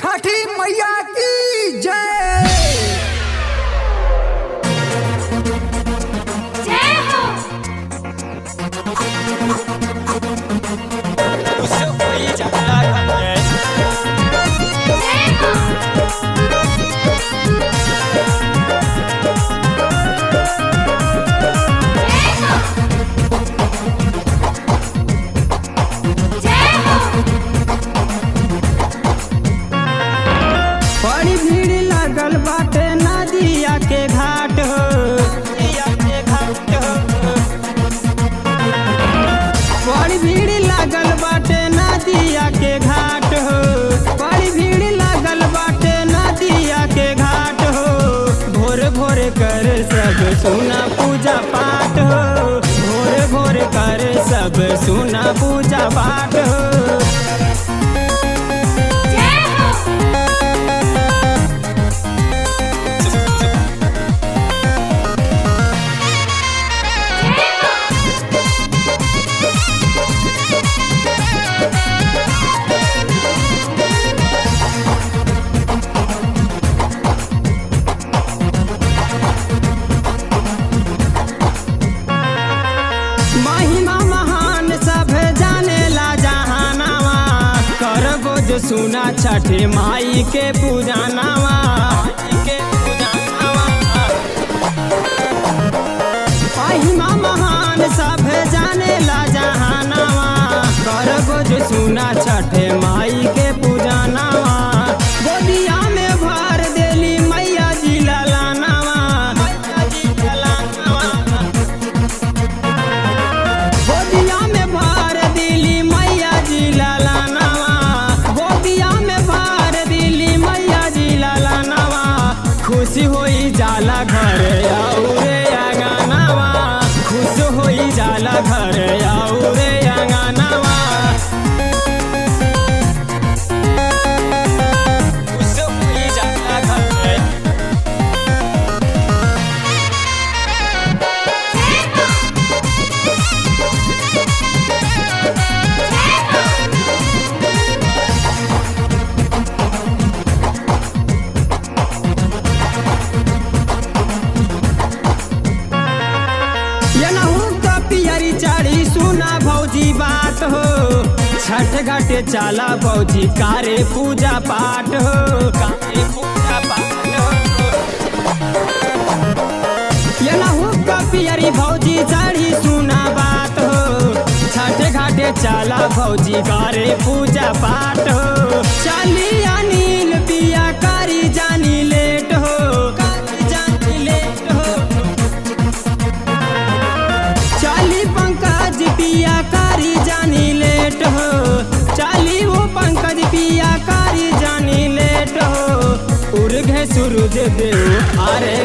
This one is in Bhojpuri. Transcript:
छठी मैया की जय। जय हो। उससे कोई झगड़ा है। जय हो। जय हो। बड़ी भीड़ लागल बाटे नदिया के घाट हो, नदिया के घाट हो। बड़ी भीड़ लागल बाटे नदिया के घाट हो, बड़ी भीड़ लागल बाटे नदिया के घाट हो। भोर भोर कर सब सुना पूजा पाठ हो, भोर भोर कर सब सुना पूजा पाठ हो। जय हो। जय हो। महिमा महान सब जानेला जहानावा, करबो जो सुना छठे माई के पूजनावा, के पूजनावा। महिमा महान सब जानेला जहानावा, करबो जो सुना छठे माई के पूजनावा। गोदिया में भर देली मैया जी ललानावा, मैया जी ललानावा। गोदिया में भर दिली मैया जी ललानावा, गोदिया में भर दिली मैया जी ललानावा। खुशी होई जाला घर आउरे आंगनावा, खुश होई जाला घर आउरे आंगनावा। उससे कोई झगड़ा है। येनहु तो पियरी चाड़ी सुना भौजी बात हो, छठ घाटे चाला भौजी कारे पूजा पाठ हो, कारे पूजा पाठ हो। येनहु तो पियरी भौजी चाड़ी सुना बात हो, छठ घाटे चाला भौजी कारे पूजा पाठ हो। चाली अनिल पिया कारी जानी लेट हो, कारी जानी लेट हो। चाली पंकज पिया कारी जानी लेट हो, चाली वो पंकज पिया कारी जानी लेट हो। उर्घे सूरज देव अरे